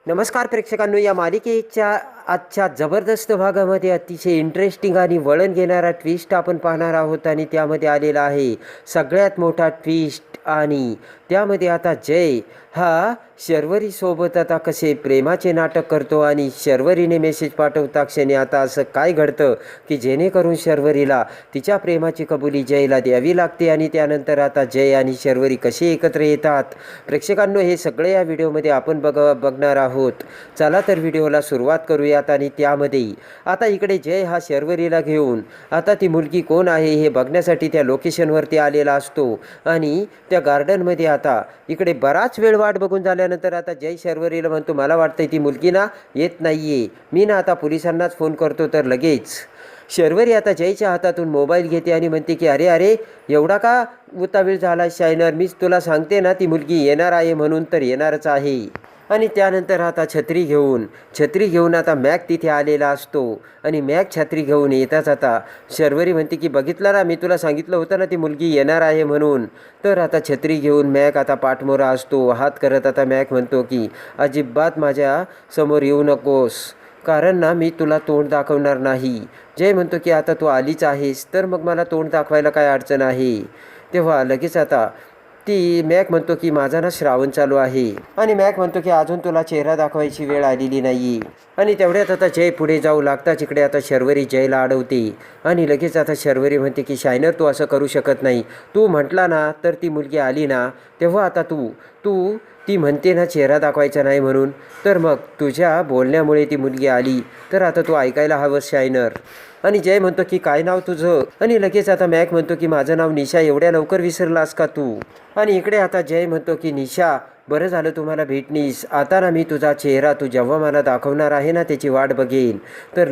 नमस्कार प्रेक्षकांनो, या मालिकेच्या आजच्या जबरदस्त भागामध्ये अतिशय इंटरेस्टिंग आणि वळण घेणारा ट्विस्ट आपण पाहणार आहोत. आणि त्यामध्ये आलेला आहे सगळ्यात मोठा ट्विस्ट. आणि त्यामध्ये आता जय हा शर्वरीसोबत आता कसे प्रेमाचे नाटक करतो आणि शर्वरीने मेसेज पाठवता क्षणी आता असं काय घडतं की जेणेकरून शर्वरीला तिच्या प्रेमाची कबुली जयला द्यावी लागते. आणि त्यानंतर आता जय आणि शर्वरी कसे एकत्र येतात. प्रेक्षकांनो, हे सगळे या व्हिडिओमध्ये आपण बघणार आहोत. चला तर व्हिडिओला सुरुवात करूयात. आणि त्यामध्ये आता इकडे जय हा शर्वरीला घेऊन आता ती मुलगी कोण आहे हे बघण्यासाठी त्या लोकेशनवरती आलेला असतो. आणि त्या गार्डनमध्ये आता इकडे बराच वेळ वाट बघून झाल्यानंतर आता जय शर्वरीला म्हणतो, मला वाटतंय ती मुलगी ना येत नाही आहे, मी ना आता पोलिसांनाच फोन करतो. तर लगेच शर्वरी आता जयच्या हातातून मोबाईल घेते आणि म्हणते की अरे अरे एवढा का उतावीळ झाला शायनर, मीच तुला सांगते ना ती मुलगी येणार आहे म्हणून, तर येणारच आहे. आणि त्यानंतर आता छत्री घेऊन आता मॅक तिथे आलेला असतो. आणि मॅक छत्री घेऊन येताच आता शर्वरी म्हणते की बघितलं ना, मी तुला सांगितलं होतं ना ती मुलगी येणार आहे म्हणून. तर आता छत्री घेऊन मॅक आता पाठमोरा असतो. हात करत आता मॅक म्हणतो की अजिबात माझ्या समोर येऊ नकोस, कारण ना मी तुला तोंड दाखवणार नाही. जय म्हणतो की आता तू आलीच आहेस तर मग मला तोंड दाखवायला काय अडचण आहे. तेव्हा लगेच आता ती मॅक म्हणतो की माझा ना श्रावण चालू आहे. आणि मॅक म्हणतो की अजून तुला चेहरा दाखवायची वेळ आलेली नाही. आणि तेवढ्यात आता जय पुढे जाऊ लागताच इकडे आता शर्वरी जयला अडवते. आणि लगेच आता शर्वरी म्हणते की शायनर तू असं करू शकत नाही, तू म्हटला ना तर ती मुलगी आली ना, तेव्हा आता तू ती म्हणते ना चेहरा दाखवायचा नाही म्हणून, तर मग तुझ्या बोलण्यामुळे ती मुलगी आली, तर आता तू ऐकायला हवं शायनर. आणि जय म्हणतो की काय नाव तुझं. आणि लगेच आता मॅक म्हणतो की माझं नाव निशा, एवढ्या लवकर विसरलास का तू. आणि इकडे आता जय म्हणतो की निशा बरं झालं तुम्हाला भेटणीस, आता ना मी तुझा चेहरा तू जेव्हा मला दाखवणार आहे ना त्याची वाट बघेन. तर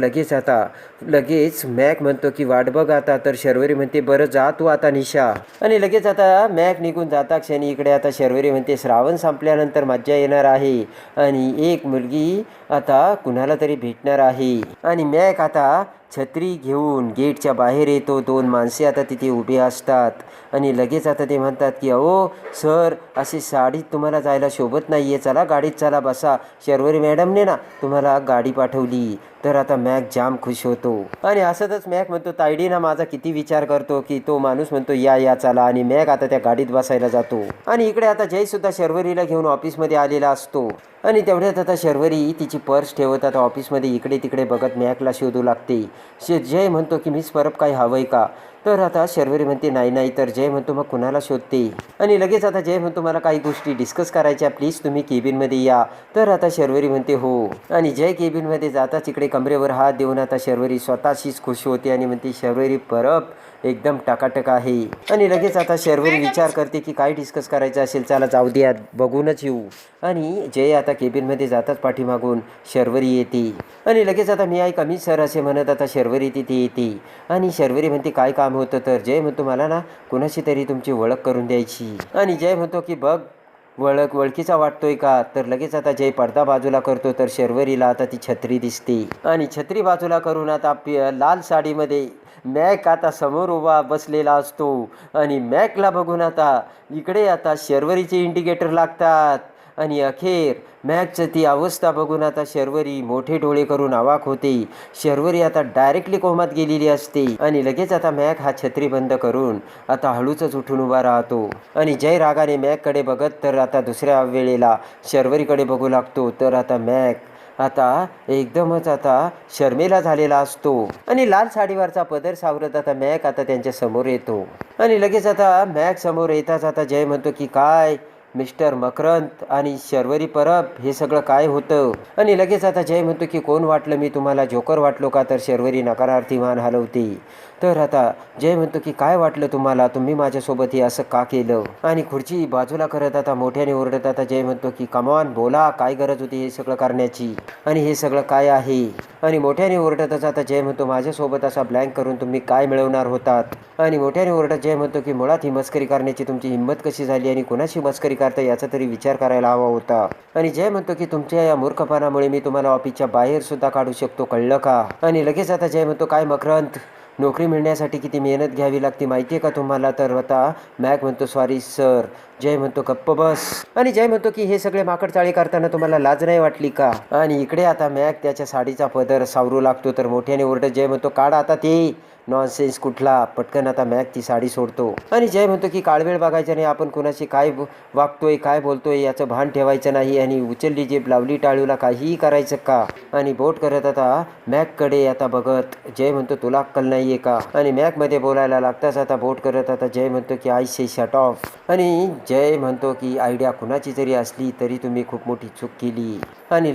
लगेच मॅक म्हणतो की वाट बघ आता. तर शर्वरी म्हणते बरं जा तू आता निशा. आणि लगेच आता मॅक निघून जाता क्षणी इकडे आता शर्वरी म्हणते श्रावण संपल्यानंतर मज्जा येणार आहे आणि एक मुलगी आता कुणाला तरी भेटणार आहे. आणि मॅक आता छत्री घेऊन गेटच्या बाहेर येतो. दोन माणसे आता तिथे उभे असतात. आणि लगेच आता ते म्हणतात की अहो सर, अशी साडीत तुम्हाला जायला शोभत नाही आहे, चला गाडीत चला बसा, शर्वरी मॅडमने ना तुम्हाला गाडी पाठवली. तर आता मॅक जाम खुश होतो. आणि असंच मॅक म्हणतो तायडी ना माझा किती विचार करतो की तो माणूस म्हणतो या चला. आणि मॅक आता त्या गाडीत बसायला जातो. आणि इकडे आता जयसुद्धा शर्वरीला घेऊन ऑफिसमध्ये आलेला असतो. आणि तेवढ्यात आता शर्वरी तिची पर्स ठेवत आता ऑफिसमध्ये इकडे तिकडे बघत मॅकला शोधू लागते. जय म्हणतो की मिस परब काही हवंय का. तर आता शर्वरी म्हणते नाही. तर जय म्हणतो मग कुणाला शोधते. आणि लगेच आता जय म्हणतो मला काही गोष्टी डिस्कस करायच्या, प्लीज तुम्ही केबिनमध्ये या. तर आता शर्वरी म्हणते हो. आणि जय केबिनमध्ये जाताच इकडे कमरेवर हात देऊन आता शर्वरी स्वतःशीच खुश होते आणि म्हणते शर्वरी परब एकदम टकाटक आहे. आणि लगेच आता शर्वरी विचार करते की काय डिस्कस करायचं असेल, चला जाऊ द्या बघूनच येऊ. आणि जय आता केबिनमध्ये जाताच पाठीमागून शर्वरी येते. आणि लगेच आता मी कमी सर असे म्हणत आता शर्वरी तिथे येते. आणि शर्वरी म्हणते काय काम होतं. तर जय म्हणतो मला ना कुणाशी तरी तुमची ओळख करून द्यायची. आणि जय म्हणतो की बघ ओळखीचा वाटतोय का. तर लगेच आता जय पडदा बाजूला करतो. तर शर्वरीला आता ती छत्री दिसते. आणि छत्री बाजूला करून आता लाल साडीमध्ये मॅक आता समोर उभा बसलेला असतो. आणि मॅकला बघून आता इकडे आता शर्वरीचे इंडिकेटर लागतात. आणि अखेर मॅकचं ती अवस्था बघून आता शर्वरी मोठे डोळे करून अवाक होते. शर्वरी आता डायरेक्टली कोमात गेलेली असते. आणि लगेच आता मॅक हा छत्री बंद करून आता हळूच उठून उभा राहतो. आणि जय रागाने मॅककडे बघत तर आता दुसऱ्या वेळेला शर्वरीकडे बघू लागतो. तर आता मॅक आता एकदमच आता शर्मेला झालेला असतो. आणि लाल साडीवरचा पदर सावरत आता मॅक आता त्यांच्या समोर येतो. आणि लगेच आता मॅक समोर येताच आता जय म्हणतो की काय मिस्टर मकरंद आणि शर्वरी परब हे सगळं काय होतं. आणि लगेच आता जय म्हणतो की कोण वाटलं मी तुम्हाला, जोकर वाटलो का. तर शर्वरी नकारार्थी मान हलवते. तर आता जय म्हणतो की काय वाटलं तुम्हाला, तुम्ही माझ्यासोबत हे असं का केलं. आणि खुर्ची बाजूला करत आता मोठ्याने ओरडत आता जय म्हणतो की कमॉन बोला, काय गरज होती हे सगळं करण्याची आणि हे सगळं काय आहे. आणि मोठ्याने ओरडतच आता जय म्हणतो माझ्यासोबत असा ब्लँक करून तुम्ही काय मिळवणार होतात. आणि मोठ्याने ओरडत जय म्हणतो की मुळात ही मस्करी करण्याची तुमची हिंमत कशी झाली आणि कोणाशी मस्करी करता याचा तरी विचार करायला हवा होता. आणि जय म्हणतो की तुमच्या या मूर्खपणामुळे मी तुम्हाला ऑफिसच्या बाहेर सुद्धा काढू शकतो, कळलं का. आणि लगेच आता जय म्हणतो काय मकरंद नोकरी मिळण्यासाठी किती मेहनत घ्यावी लागते माहिती आहे का तुम्हाला? तर आता मॅक म्हणतो सॉरी सर. जय म्हणतो गप्प बस. आणि जय म्हणतो की हे सगळे माकड चाळे करताना तुम्हाला लाज नाही वाटली का? आणि इकडे आता मॅक त्याच्या साडीचा पदर सावरू लागतो तर मोठ्याने ओरडत जय म्हणतो काढ आता ते नॉनसेन्स कुठला. पटकन आता मॅक ती साडी सोडतो आणि जय म्हणतो की काळवेळ बघायचा नाही, आपण कुणाशी काय वागतोय काय बोलतोय याचं भान ठेवायचं नाही आणि उचलली जीभ लावली टाळूला काहीही करायचं का? आणि बोट करत आता मॅककडे आता बघत जय म्हणतो तुला अक्कल नाहीये का? आणि मॅकमध्ये बोलायला लागताच आता बोट करत आता जय म्हणतो की आय से शट ऑफ. आणि जय म्हणतो की आयडिया कुणाची जरी असली तरी तुम्ही खूप मोठी चूक केली. आणि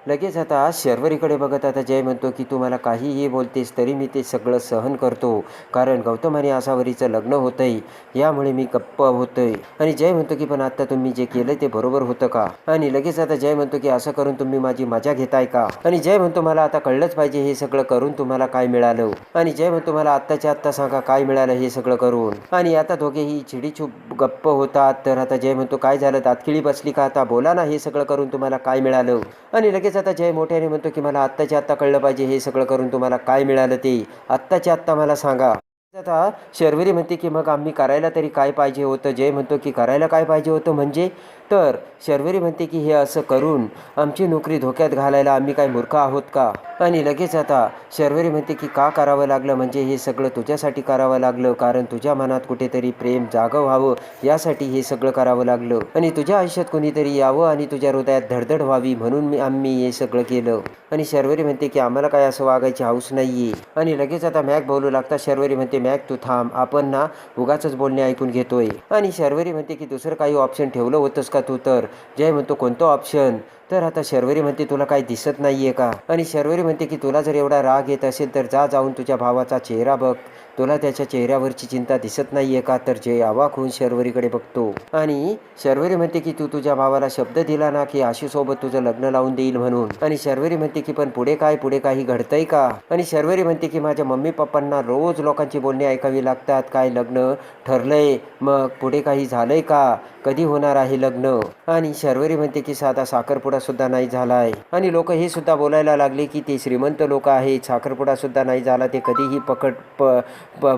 लगेच आता शर्वरीकडे बघत आता जय म्हणतो की तू मला काहीही बोलतेस तरी मी ते सगळं सहन करतो, कारण गौतम आणि आसावरीचं लग्न होतंय यामुळे मी गप्प होतोय. आणि जय म्हणतो की पण आता तुम्ही जे केलं ते बरोबर होतं का? आणि लगेच आता जय म्हणतो की असं करून तुम्ही माझी मजा घेताय का? आणि जय म्हणतो मला आता कळलंच पाहिजे हे सगळं करून तुम्हाला काय मिळालं. आणि जय म्हणतो मला आत्ताच्या आत्ता सांगा काय मिळालं हे सगळं करून. आणि आता दोघेही चिडीचूप गप्प होतात. तर आता जय म्हणतो काय झालं, दातखिळी बसली का? आता बोला ना, हे सगळं करून तुम्हाला काय मिळालं? आणि लगेच आता जय मोठ्याने म्हणतो की मला आत्ताच्या आत्ता कळलं पाहिजे हे सगळं करून तुम्हाला काय मिळालं ते आत्ताच्या आत्ता मला सांगा. आता शर्वरी म्हणते की मग आम्ही करायला तरी काय पाहिजे होतं? जय म्हणतो की करायला काय पाहिजे होतं म्हणजे? तर शर्वरी म्हणते की हे असं करून आमची नोकरी धोक्यात घालायला आम्ही काय मूर्ख आहोत का? आणि लगेच आता शर्वरी म्हणते की का करावं लागलं म्हणजे हे सगळं तुझ्यासाठी करावं लागलं, कारण तुझ्या मनात कुठेतरी प्रेम जागं व्हावं यासाठी हे सगळं करावं लागलं आणि तुझ्या आयुष्यात कोणीतरी यावं आणि तुझ्या हृदयात धडधड व्हावी म्हणून आम्ही हे सगळं केलं. आणि शर्वरी म्हणते की आम्हाला काय असं वागायची हौस नाहीये. आणि लगेच आता मॅक बोलू लागता. शर्वरी म्हणते मॅक तू थांब, आपण ना उगाचच बोलणे ऐकून घेतोय. आणि शर्वरी म्हणते की दुसरं काही ऑप्शन ठेवलं होतंस का तू? तर जय म्हणतो कोणतं ऑप्शन? तर आता शर्वरी म्हणते तुला काही दिसत नाहीये का? आणि शर्वरी म्हणते की तुला जर एवढा राग येत असेल तर जाऊन तुझ्या भावाचा चेहरा बघ, तुला त्याच्या चेहऱ्यावरची चिंता दिसत नाहीये का? तर जय अवाक होऊन शर्वरीकडे बघतो आणि शर्वरी म्हणते की तू तुझ्या भावाला शब्द दिला ना की आशूसोबत तुझं लग्न लावून देईल म्हणून. आणि शर्वरी म्हणते की पण पुढे काही घडतंय का? आणि शर्वरी म्हणते की माझ्या मम्मी पप्पांना रोज लोकांची बोलणी ऐकावी लागतात, काय लग्न ठरलंय, मग पुढे काही झालंय का, कधी होणार आहे लग्न? आणि शर्वरी म्हणते की साधा साखरपुडा सुद्धा नाही झालाय आणि लोक हे सुद्धा बोलायला लागले की ते श्रीमंत लोक आहेत, साखरपुडा सुद्धा नाही झाला, ते कधीही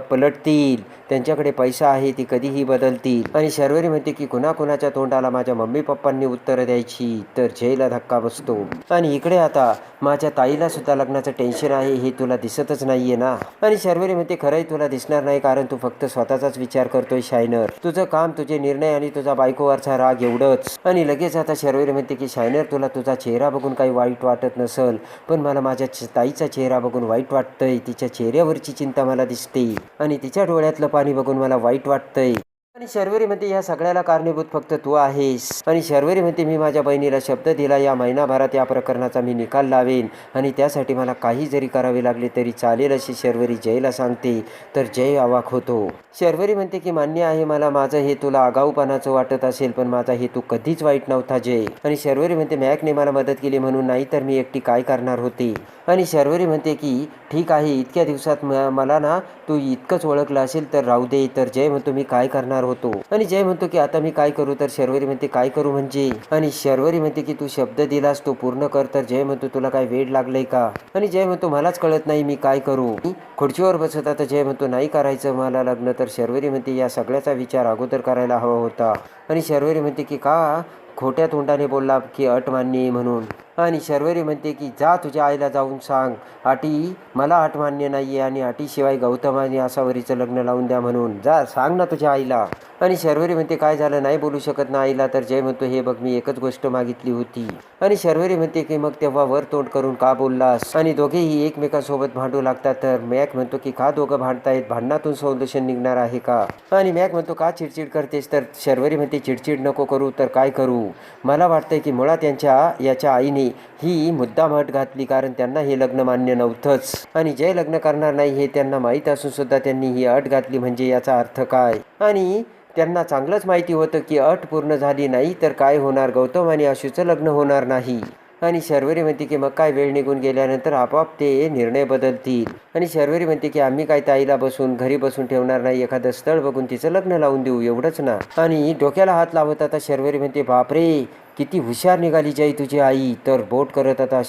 पलटतील, त्यांच्याकडे पैसा आहे, ती कधीही बदलतील. आणि शर्वरी म्हणते की कुणाकुणाच्या तोंडाला माझ्या मम्मी पप्पांनी उत्तर द्यायची. तर जयला धक्का बसतो. आणि इकडे आता माझ्या ताईला सुद्धा लग्नाचं टेन्शन आहे, हे तुला दिसतच नाहीये ना? आणि शर्वरी म्हणते खरंय तुला दिसणार नाही, कारण तू फक्त स्वतःचाच विचार करतोय शायनर, तुझं काम, तुझे निर्णय आणि तुझा बायकोवरचा राग एवढंच. आणि लगेच आता शर्वरी म्हणते की शायनर तुला तुझा चेहरा बघून काही वाईट वाटत नसल, पण मला माझ्या ताईचा चेहरा बघून वाईट वाटतंय, तिच्या चेहऱ्यावरची चिंता मला दिसते आणि तिच्या डोळ्यातलं पाणी बघून मला वाईट वाटतंय. आणि शर्वरी म्हणते या सगळ्याला कारणीभूत फक्त तू आहेस. आणि शर्वरी म्हणते मी माझ्या बहिणीला शब्द दिला, या महिनाभरात या प्रकरणाचा मी निकाल लावेन आणि त्यासाठी मला काही जरी करावे लागले तरी चालेल अशी शर्वरी जयला सांगते. तर जय अवाक होतो. शर्वरी म्हणते की मान्य आहे मला माझं हे तुला आगाऊपणाचं वाटत असेल, पण माझा हेतू कधीच वाईट नव्हता जय. आणि शर्वरी म्हणते मॅकने मला मदत केली म्हणून, नाही तर मी एकटी काय करणार होते. आणि शर्वरी म्हणते की ठीक आहे, इतक्या दिवसात मला ना तू इतकंच ओळखलं असेल तर राहू दे. तर जय म्हणतो मी काय करणार होतो. आणि जय म्हणतो की आता मी काय करू? तर शर्वरी म्हणते काय करू म्हणजे? आणि शर्वरी म्हणते की तू शब्द दिलास तो पूर्ण कर. तर जय म्हणतो तुला काय वेड लागलंय का? आणि जय म्हणतो मलाच कळत नाही मी काय करू. खुर्चीवर बसत आता जय म्हणतो नाही करायचं मला लग्न. तर शर्वरी म्हणते या सगळ्याचा विचार अगोदर करायला हवा होता. आणि शर्वरी म्हणते की का खोट्या तोंडाने बोलला की अट मान्य आहे म्हणून. आणि शर्वरी म्हणते की जा तुझ्या आईला जाऊन सांग, अटी मला अट मान्य नाहीये आणि अटीशिवाय गौतम आणि आसावरीचं लग्न लावून द्या म्हणून. जा सांग ना तुझ्या आईला. आणि शर्वरी म्हणते काय झालं, नाही बोलू शकत ना आईला? तर जय म्हणतो हे बघ मी एकच गोष्ट मागितली होती. आणि शर्वरी म्हणते की मग तेव्हा वर तोंड करून का बोललास? आणि दोघेही एकमेकांसोबत भांडू लागतात. तर मॅक म्हणतो की का दोघं भांडतायत, भांडणातून सोल्युशन निघणार आहे का? आणि मॅक म्हणतो का चिडचिड करतेस? तर शर्वरी म्हणते चिडचिड नको करू तर काय करू? मला वाटतंय की मुळात याच्या आईने ही मुद्दाम अट घातली, कारण त्यांना हे लग्न मान्य नव्हतंच आणि जय लग्न करणार नाही हे त्यांना माहीत असून सुद्धा त्यांनी ही अट घातली, म्हणजे याचा अर्थ काय? आणि त्यांना चांगलंच माहिती होतं की अट पूर्ण झाली नाही तर काय होणार, गौतम आणि आशूचं लग्न होणार नाही. आणि शर्वरी म्हणते की मग काय वेळ निघून गेल्यानंतर आपोआप ते निर्णय बदलतील. आणि शर्वरी म्हणते की आम्ही काय ताईला घरी बसून ठेवणार नाही, एखादं स्थळ बघून तिचं लग्न लावून देऊ एवढंच ना. आणि डोक्याला हात लावत आता शर्वरी म्हणते बापरे किती हुशार निघाली जय तुझी आई. तर बोट करत आता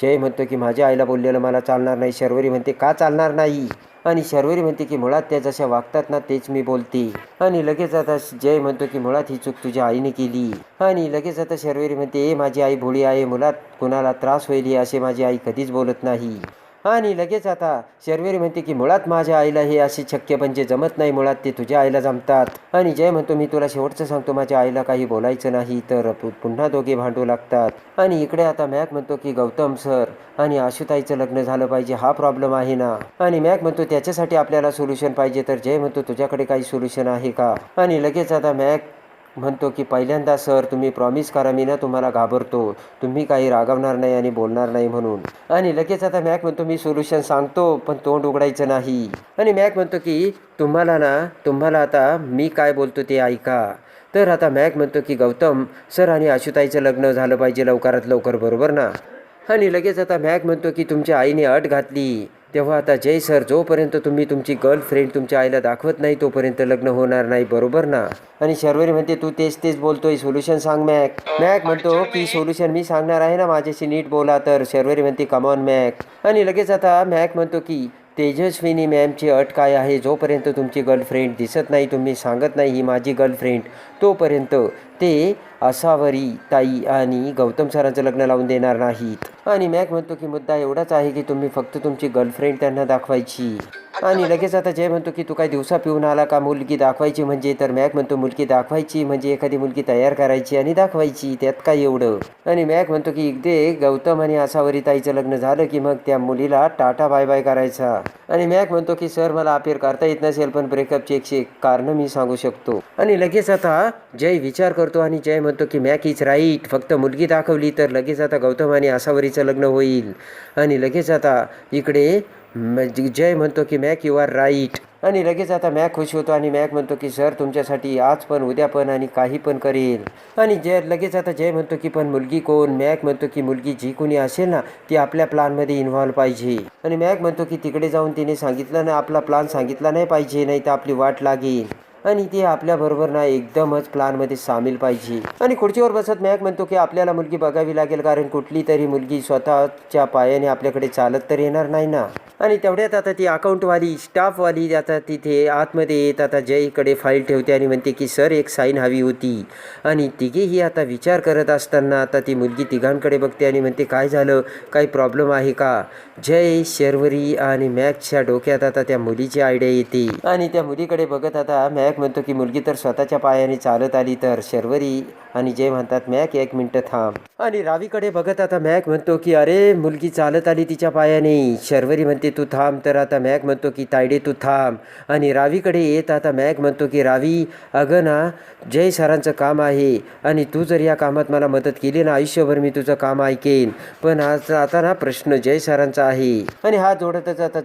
जय म्हणतो की माझ्या आईला बोललेलं मला चालणार नाही. शर्वरी म्हणते का चालणार नाही? आणि शर्वरी म्हणते की मुळात त्या जशा वागतात ना तेच मी बोलते. आणि लगेच आता जय म्हणतो की मुळात ही चूक तुझ्या आईने केली. आणि लगेच आता शर्वरी म्हणते माझी आई भोळी आहे, मुळात कुणाला त्रास होईल असे माझी आई कधीच बोलत नाही. आणि लगेच आता शर्वरी म्हणते की मुळात माझ्या आईला हे असे शक्य म्हणजे जमत नाही, मुळात ते तुझ्या आईला जमतात. आणि जय म्हणतो मी तुला शेवटचं सांगतो, माझ्या आईला काही बोलायचं नाही. तर पुन्हा दोघे भांडू लागतात. आणि इकडे आता मॅक म्हणतो की गौतम सर आणि आशुताईचं लग्न झालं पाहिजे, हा प्रॉब्लेम आहे ना. आणि मॅक म्हणतो त्याच्यासाठी आपल्याला सोल्युशन पाहिजे. तर जय म्हणतो तुझ्याकडे काही सोल्युशन आहे का. आणि लगेच आता मॅक म्हणतो की पहिल्यांदा सर तुम्ही प्रॉमिस करा, मी ना तुम्हाला घाबरतो, तुम्ही काही रागवणार नाही आणि बोलणार नाही म्हणून. आणि लगेच आता मॅक म्हणतो मी सोल्युशन सांगतो पण तोंड उघडायचं नाही. आणि मॅक म्हणतो की तुम्हाला आता मी काय बोलतो ते ऐका. तर आता मॅक म्हणतो की गौतम सर आणि आशुताईचं लग्न झालं पाहिजे लवकरात लवकर, बरोबर ना. आणि लगेच आता मॅक म्हणतो की तुमच्या आईने अट घातली. तेव्हा आता जय सर जोपर्यंत तुम्ही तुमची गर्लफ्रेंड तुमच्या आईला दाखवत नाही तोपर्यंत लग्न होणार नाही, बरोबर ना. आणि शर्वरी म्हणते तू तेच बोलतोय, सोल्युशन सांग मॅक. मॅक म्हणतो की सोल्युशन मी सांगणार आहे ना, माझ्याशी नीट बोला. तर शर्वरी म्हणते कमॉन मॅक. आणि लगेच आता मॅक म्हणतो की तेजस्विनी मॅमची अट काय आहे, जोपर्यंत तुमची गर्लफ्रेंड दिसत नाही, तुम्ही सांगत नाही ही माझी गर्लफ्रेंड, तोपर्यंत ते असावरी ताई आणि गौतम सरांचं लग्न लावून देणार नाहीत. आणि मॅक म्हणतो की मुद्दा एवढाच आहे की तुम्ही फक्त तुमची गर्लफ्रेंड त्यांना दाखवायची. आणि लगेच आता जय म्हणतो की तू काय दिवसा पिऊन आला का, मुलगी दाखवायची म्हणजे. तर मॅक म्हणतो मुलगी दाखवायची म्हणजे एखादी मुलगी तयार करायची आणि दाखवायची, त्यात काय एवढं. आणि मॅक म्हणतो की एकदा गौतम आणि आसावरी ताईचं लग्न झालं की मग त्या मुलीला टाटा बाय बाय करायचा. आणि मॅक म्हणतो की सर मला अपेअर करता येत नसेल पण ब्रेकअपची 101 कारणं मी सांगू शकतो. आणि लगेच आता जय विचार करतो आणि जय म्हणतो की मॅक इज राईट, फक्त मुलगी दाखवली तर लगेच आता गौतम आणि आसावरीचं लग्न होईल. आणि लगेच आता इकडे जय म्हणतो की मॅक यू आर राईट. आणि लगेच आता मॅक खुश होतो आणि मॅक म्हणतो की सर तुमच्यासाठी आज पण उद्या पण आणि काही पण करेल. आणि लगेच आता जय म्हणतो की पण मुलगी कोण. मॅक म्हणतो की मुलगी जी कोणी असेल ना ती आपल्या प्लॅनमध्ये इन्व्हॉल्व पाहिजे. आणि मॅक म्हणतो की तिकडे जाऊन तिने सांगितलं ना, आपला प्लॅन सांगितला नाही पाहिजे, नाही तर आपली वाट लागेल. आणि ती आपल्याबरोबर ना एकदमच प्लॅनमध्ये सामील पाहिजे. आणि खुर्चीवर बसत मॅक म्हणतो की आपल्याला मुलगी बघावी लागेल, कारण कुठली तरी मुलगी स्वतःच्या पायाने आपल्याकडे चालत तर येणार नाही ना. आणि तेवढ्यात आता ती अकाउंटवाली स्टाफवाली आता तिथे आतमध्ये येत आता जयकडे फाईल ठेवते आणि म्हणते की सर एक साईन हवी होती. आणि तिघेही आता विचार करत असताना आता ती मुलगी तिघांकडे बघते आणि म्हणते काय झालं, काही प्रॉब्लेम आहे का. जय, शर्वरी आणि मॅकच्या डोक्यात आता त्या मुलीची आयडिया येते. आणि त्या मुलीकडे बघत आता मॅक म्हणतो की मुलगी तर स्वतःच्या पायाने चालत आली. तर शर्वरी आणि जय म्हणतात मॅक 1 मिनिट थांब. आणि रावीकडे बघत आता मॅक म्हणतो की अरे मुलगी चालत आली तिच्या पायाने. शर्वरी म्हणते तू थांब. तर आता मॅक म्हणतो की तायडे तू थांब. आणि रावीकडे येत आता मॅक म्हणतो की रावी अगं ना जय सरांचं काम आहे आणि तू जर या कामात मला मदत केली ना आयुष्यभर मी तुझं काम ऐकेन. पण आज आता ना प्रश्न जय सरांचा आहे. आणि हात जोडतच आता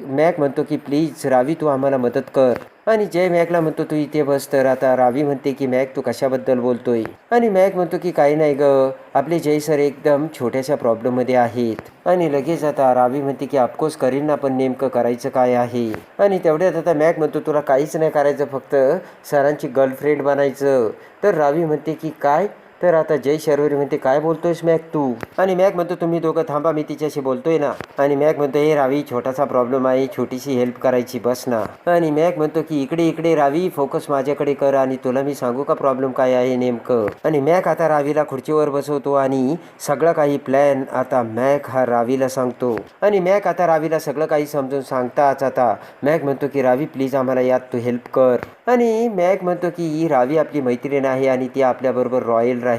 मॅक म्हणतो की प्लीज रावी तू आम्हाला मदत कर. आणि जय मॅकला म्हणतो तू इथे बस. तर आता रावी म्हणते की मॅक तू कशाबद्दल बोलतोय. आणि मॅक म्हणतो की काही नाही ग, आपले जय सर एकदम छोट्याशा प्रॉब्लेममध्ये आहेत. आणि लगेच आता रावी म्हणते की ऑफकोर्स करीन ना, पण नेमकं करायचं काय आहे. आणि तेवढ्यात आता मॅक म्हणतो तुला काहीच नाही करायचं, फक्त सरांची गर्लफ्रेंड बनायचं. तर रावी म्हणते की काय. तर आता जय शर्वरी म्हणते काय बोलतोयस मॅक तू. आणि मॅक म्हणतो तुम्ही दोघं थांबा, मी तिच्याशी बोलतोय ना. आणि मॅक म्हणतो हे रावी छोटासा प्रॉब्लेम आहे, छोटीशी हेल्प करायची, बस ना. आणि मॅक म्हणतो की इकडे रावी फोकस माझ्याकडे कर आणि तुला मी सांगू का प्रॉब्लेम काय आहे नेमकं. आणि मॅक आता रावीला खुर्चीवर बसवतो आणि सगळं काही प्लॅन आता मॅक हा रावीला सांगतो. आणि मॅक आता रावीला सगळं काही समजून सांगताच आता मॅक म्हणतो की रावी प्लीज आम्हाला यात तू हेल्प कर. आणि मॅक म्हणतो की ही रावी आपली मैत्रीण आहे आणि ती आपल्याबरोबर रॉयल राहील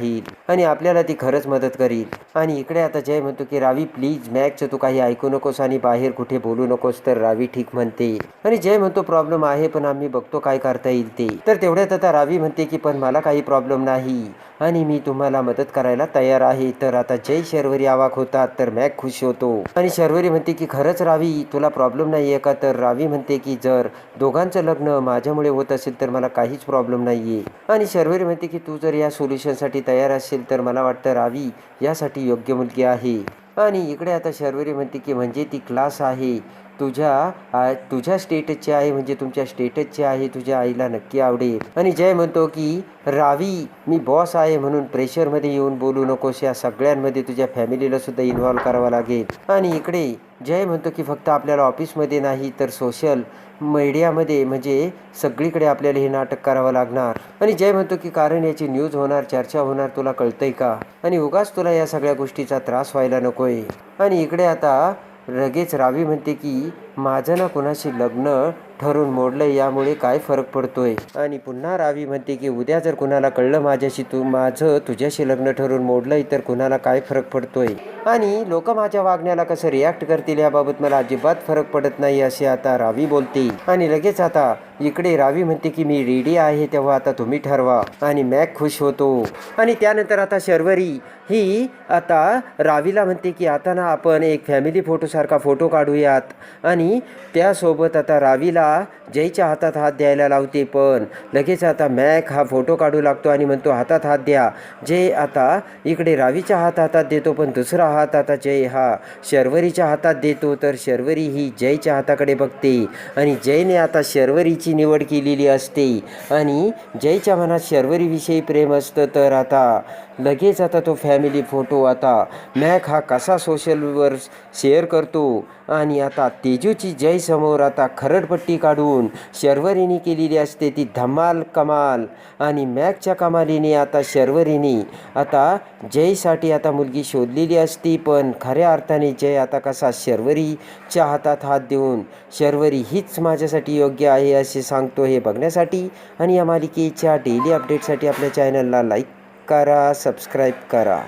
आणि आपल्याला ती खरंच मदत करील. आणि इकडे आता जय म्हणतो की रावी प्लीज मॅकचं तू काही ऐकू नकोस आणि बाहेर कुठे बोलू नकोस. तर रावी ठीक म्हणते. आणि जय म्हणतो प्रॉब्लेम आहे पण आम्ही बघतो काय करता येईल ते. तर तेवढ्यात आता रावी म्हणते की पण मला काही प्रॉब्लेम नाही आणि मी तुम्हाला मदत करायला तयार आहे. तर आता जय शर्वरी अवाक होतात. तर मॅक खुश होतो आणि शर्वरी म्हणते की खरंच रावी तुला प्रॉब्लेम नाही आहे का. तर रावी म्हणते की जर दोघांचं लग्न माझ्यामुळे होत असेल तर मला काहीच प्रॉब्लेम नाहीये. आणि शर्वरी म्हणते की तू जर या सोल्युशनसाठी तयार असेल तर मला वाटतं रावी यासाठी योग्य मुलगी आहे. आणि इकडे आता शर्वरी म्हणते की म्हणजे ती क्लास आहे तुझ्या स्टेटसची आहे, म्हणजे तुमच्या स्टेटसची आहे, तुझ्या आईला नक्की आवडेल. आणि जय म्हणतो की रावी, मी बॉस आहे म्हणून प्रेशरमध्ये येऊन बोलू नकोस, या सगळ्यांमध्ये तुझ्या फॅमिलीला सुद्धा इन्व्हॉल्व करावं लागेल. आणि इकडे जय म्हणतो की फक्त आपल्याला ऑफिसमध्ये नाही तर सोशल मीडियामध्ये, म्हणजे सगळीकडे आपल्याला हे नाटक करावं लागणार. आणि जय म्हणतो की कारण याची न्यूज होणार, चर्चा होणार, तुला कळतंय का? आणि उगाच तुला या सगळ्या गोष्टीचा त्रास व्हायला नकोय. आणि इकडे आता लगेच रावी म्हणते की माझं ना कुणाशी लग्न ठरवून मोडलंय, यामुळे काय फरक पडतोय? आणि पुन्हा रावी म्हणते की उद्या जर कुणाला कळलं माझं तुझ्याशी लग्न ठरवून मोडलंय तर कुणाला काय फरक पडतोय? आणि लोक माझ्या वागण्याला कसं रिॲक्ट करतील याबाबत मला अजिबात फरक पडत नाही, असे आता रावी बोलते. आणि लगेच आता इकडे रावी म्हणते की मी रेडी आहे, तेव्हा आता तुम्ही ठरवा. आणि मॅक खुश होतो. आणि त्यानंतर आता शर्वरी ही आता रावीला म्हणते की आता ना आपण एक फॅमिली फोटोसारखा फोटो काढूयात. आणि त्यासोबत आता रावीला जयच्या हातात हात द्यायला लावते. पण लगेच आता मॅक हा फोटो काढू लागतो आणि म्हणतो हातात हात द्या. जय आता इकडे रावीच्या हातात देतो, पण दुसरा हात आता जय हा शर्वरीच्या हातात देतो. तर शर्वरी ही जयच्या हाताकडे बघते आणि जयने आता शर्वरीची निवड केलेली असते आणि जयच्या मनात शर्वरीविषयी प्रेम असतं. तर आता लगेच आता तो फॅमिली फोटो आता मॅक हा कसा सोशलवर शेअर करतो. आणि आता तेजूची जय समोर आता खरडपट्टी काढून शर्वरीने केलेली असते ती धमाल कमाल. आणि मॅकच्या कमालीने आता शर्वरीने आता जयसाठी आता मुलगी शोधलेली असती. पण खऱ्या अर्थाने जय आता कसा शर्वरीच्या हातात हात देऊन शर्वरी हीच माझ्यासाठी योग्य आहे असे सांगतो. हे बघण्यासाठी आणि या मालिकेच्या डेली अपडेटसाठी आपल्या चॅनलला लाईक करा, सबस्क्राईब करा.